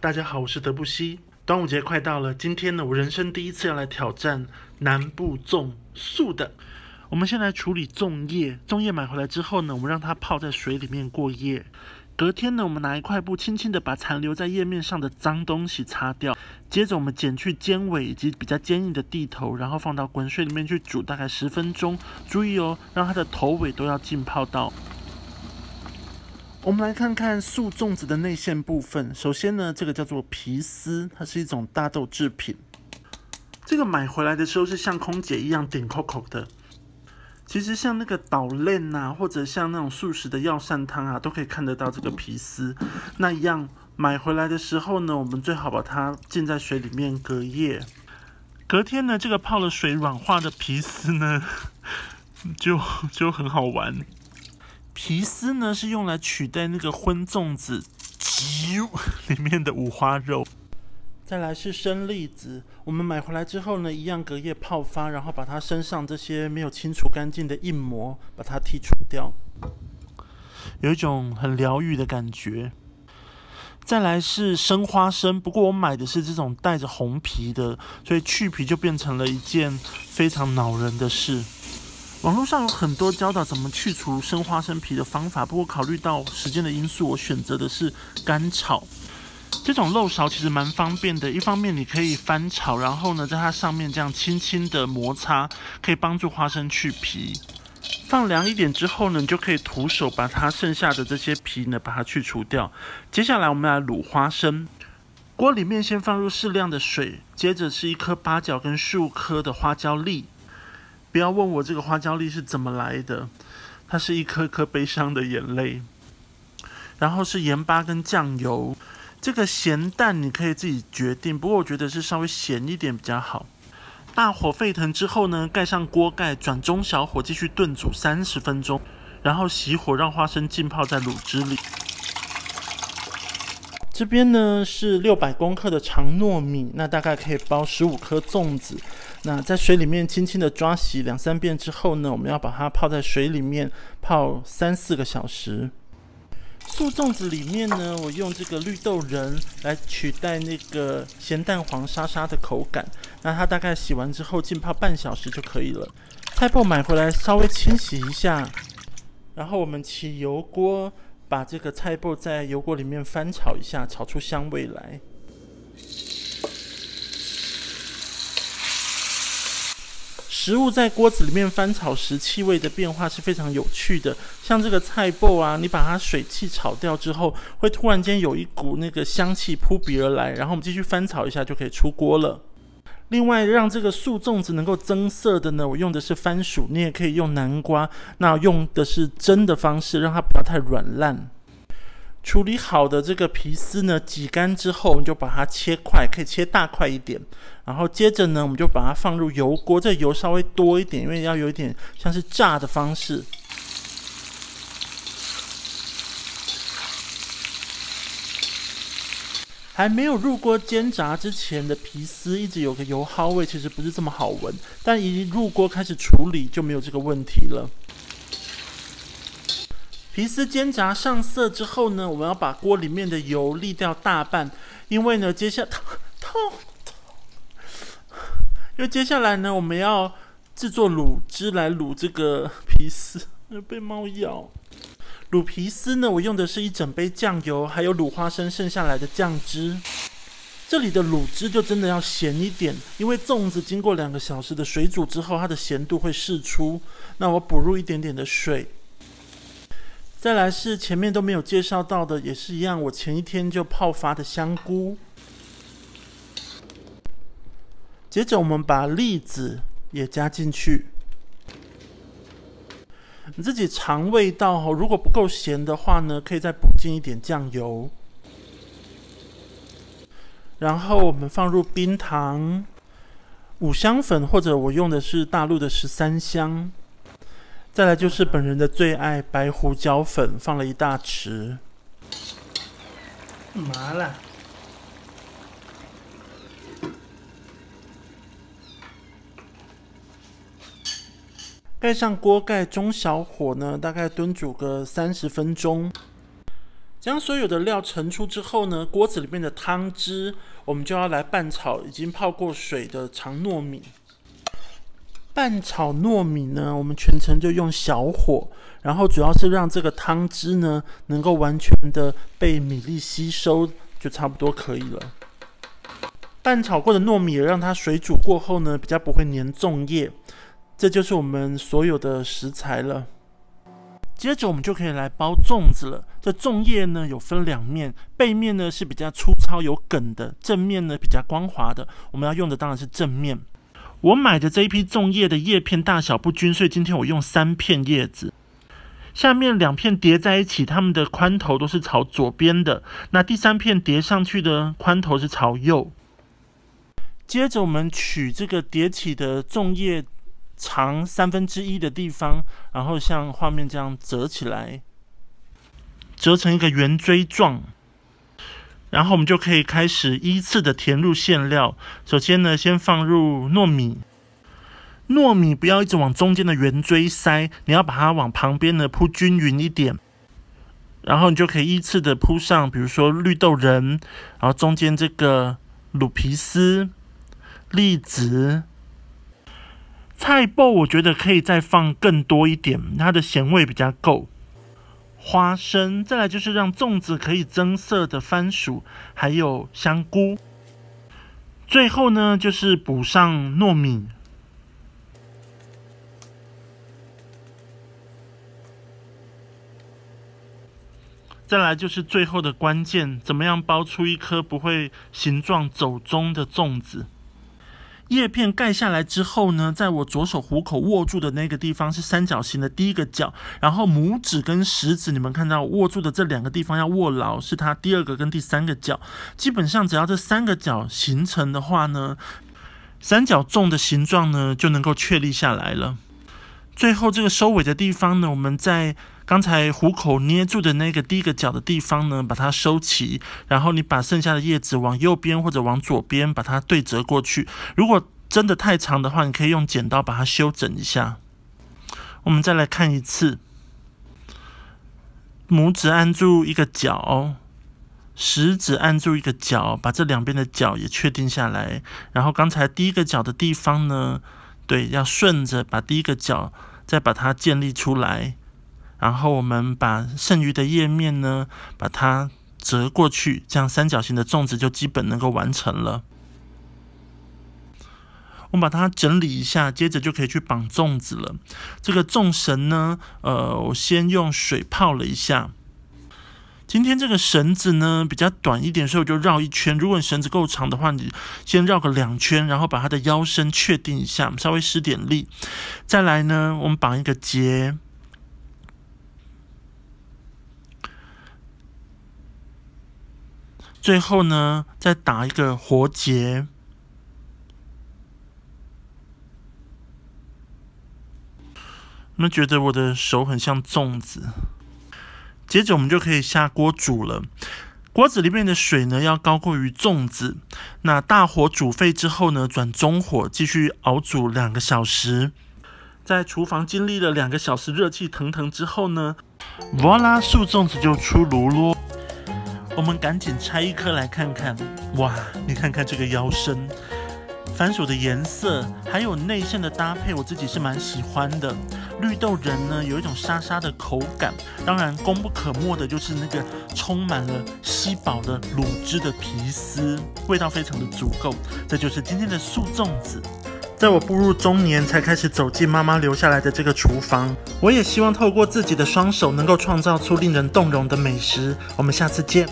大家好，我是德布西。端午节快到了，今天呢，我人生第一次要来挑战南部粽素的。我们先来处理粽叶，粽叶买回来之后呢，我们让它泡在水里面过夜。隔天呢，我们拿一块布轻轻的把残留在叶面上的脏东西擦掉。接着我们剪去尖尾以及比较坚硬的蒂头，然后放到滚水里面去煮大概10分钟。注意哦，让它的头尾都要浸泡到。我们来看看素粽子的内馅部分。首先呢，这个叫做皮丝，它是一种大豆制品。这个买回来的时候是像空姐一样顶扣扣的。其实像那个捣链啊，或者像那种素食的药膳汤啊，都可以看得到这个皮丝。那一样买回来的时候呢，我们最好把它浸在水里面隔夜。隔天呢，这个泡了水软化的皮丝呢，就很好玩。皮丝呢是用来取代那个荤粽子里面的五花肉。再来是生栗子，我们买回来之后呢，一样隔夜泡发，然后把它身上这些没有清除干净的硬膜，把它剔除掉，有一种很疗愈的感觉。再来是生花生，不过我买的是这种带着红皮的，所以去皮就变成了一件非常恼人的事。网络上有很多教导怎么去除生花生皮的方法，不过考虑到时间的因素，我选择的是干炒。这种漏勺其实蛮方便的，一方面你可以翻炒，然后呢在它上面这样轻轻的摩擦，可以帮助花生去皮。放凉一点之后呢，你就可以徒手把它剩下的这些皮呢把它去除掉。接下来我们来卤花生，锅里面先放入适量的水，接着是1颗八角跟15颗的花椒粒。不要问我这个花椒粒是怎么来的，它是一颗颗悲伤的眼泪。然后是盐巴跟酱油。这个咸淡你可以自己决定，不过我觉得是稍微咸一点比较好。大火沸腾之后呢，盖上锅盖，转中小火继续炖煮30分钟，然后熄火让花生浸泡在卤汁里。这边呢是600公克的长糯米，那大概可以包15颗粽子。那在水里面轻轻的抓洗2-3遍之后呢，我们要把它泡在水里面泡3-4个小时。素粽子里面呢，我用这个绿豆仁来取代那个咸蛋黄沙沙的口感。那它大概洗完之后浸泡半小时就可以了。菜脯买回来稍微清洗一下，然后我们起油锅，把这个菜脯在油锅里面翻炒一下，炒出香味来。食物在锅子里面翻炒时，气味的变化是非常有趣的。像这个菜脯啊，你把它水汽炒掉之后，会突然间有一股那个香气扑鼻而来，然后我们继续翻炒一下就可以出锅了。另外，让这个素粽子能够增色的呢，我用的是番薯，你也可以用南瓜，那用的是蒸的方式，让它不要太软烂。处理好的这个皮丝呢，挤干之后，你就把它切块，可以切大块一点。然后接着呢，我们就把它放入油锅，这油稍微多一点，因为要有一点像是炸的方式。还没有入锅煎炸之前的皮丝一直有个油耗味，其实不是这么好闻，但一入锅开始处理就没有这个问题了。皮丝煎炸上色之后呢，我们要把锅里面的油沥掉大半，因为呢，接下来呢，我们要制作卤汁来卤这个皮丝，被猫咬。卤皮丝呢，我用的是1整杯酱油，还有卤花生剩下来的酱汁。这里的卤汁就真的要咸一点，因为粽子经过2个小时的水煮之后，它的咸度会释出。那我补入一点点的水。再来是前面都没有介绍到的，也是一样，我前一天就泡发的香菇。接着我们把栗子也加进去。你自己尝味道，如果不够咸的话呢，可以再补进一点酱油。然后我们放入冰糖、五香粉，或者我用的是大陆的13香。再来就是本人的最爱白胡椒粉，放了1大匙。麻辣。盖上锅盖，中小火呢，大概炖煮个30分钟。将所有的料盛出之后呢，锅子里面的汤汁，我们就要来拌炒已经泡过水的长糯米。拌炒糯米呢，我们全程就用小火，然后主要是让这个汤汁呢能够完全的被米粒吸收，就差不多可以了。拌炒过的糯米也让它水煮过后呢，比较不会粘粽叶。这就是我们所有的食材了。接着我们就可以来包粽子了。这粽叶呢有分两面，背面呢是比较粗糙有梗的，正面呢比较光滑的。我们要用的当然是正面。我买的这一批粽叶的叶片大小不均，所以今天我用3片叶子。下面2片叠在一起，它们的宽头都是朝左边的。那第3片叠上去的宽头是朝右。接着我们取这个叠起的粽叶长1/3的地方，然后像画面这样折起来，折成一个圆锥状，然后我们就可以开始依次的填入馅料。首先呢，先放入糯米，糯米不要一直往中间的圆锥塞，你要把它往旁边呢铺均匀一点，然后你就可以依次的铺上，比如说绿豆仁，然后中间这个卤皮丝、栗子。菜脯我觉得可以再放更多一点，它的咸味比较够。花生，再来就是让粽子可以增色的番薯，还有香菇。最后呢，就是补上糯米。再来就是最后的关键，怎么样包出一颗不会形状走钟的粽子。叶片盖下来之后呢，在我左手虎口握住的那个地方是三角形的第一个角，然后拇指跟食指，你们看到握住的这2个地方要握牢，是它第2个跟第3个角。基本上只要这3个角形成的话呢，三角粽的形状呢就能够确立下来了。最后这个收尾的地方呢，我们在刚才虎口捏住的那个第1个角的地方呢，把它收齐，然后你把剩下的叶子往右边或者往左边把它对折过去。如果真的太长的话，你可以用剪刀把它修整一下。我们再来看一次，拇指按住一个角，食指按住一个角，把这2边的角也确定下来。然后刚才第1个角的地方呢，对，要顺着把第1个角再把它建立出来。然后我们把剩余的叶面呢，把它折过去，这样三角形的粽子就基本能够完成了。我们把它整理一下，接着就可以去绑粽子了。这个粽绳呢，我先用水泡了一下。今天这个绳子呢比较短一点，所以我就绕1圈。如果你绳子够长的话，你先绕个2圈，然后把它的腰身确定一下，稍微施点力。再来呢，我们绑一个结。最后呢，再打一个活结。你们觉得我的手很像粽子？接着我们就可以下锅煮了。锅子里面的水呢要高过于粽子。那大火煮沸之后呢，转中火继续熬煮2个小时。在厨房经历了2个小时热气腾腾之后呢，voila，素粽子就出炉咯。我们赶紧拆一颗来看看。哇，你看看这个腰身，番薯的颜色还有内馅的搭配，我自己是蛮喜欢的。绿豆仁呢有一种沙沙的口感，当然功不可没的就是那个充满了稀薄的卤汁的皮丝，味道非常的足够。这就是今天的素粽子。在我步入中年才开始走进妈妈留下来的这个厨房，我也希望透过自己的双手能够创造出令人动容的美食。我们下次见。